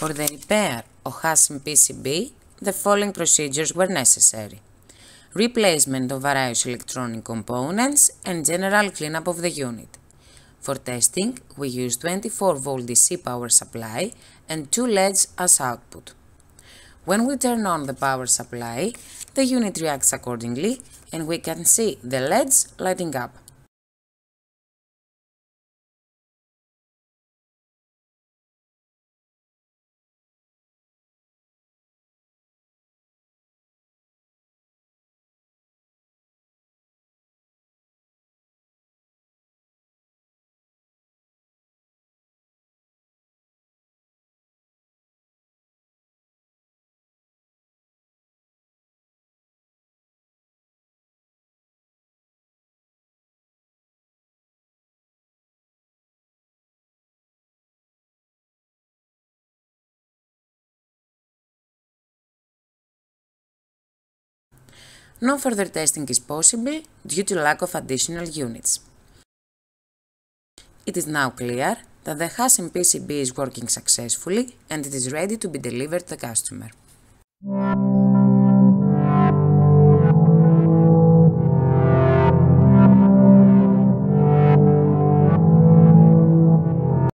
For the repair of HACCP PCB, the following procedures were necessary: replacement of various electronic components and general cleanup of the unit. For testing, we used 24-volt DC power supply and 2 LEDs as output. When we turn on the power supply, the unit reacts accordingly and we can see the LEDs lighting up. No further testing is possible due to lack of additional units. It is now clear that the HACCP PCB is working successfully and it is ready to be delivered to the customer.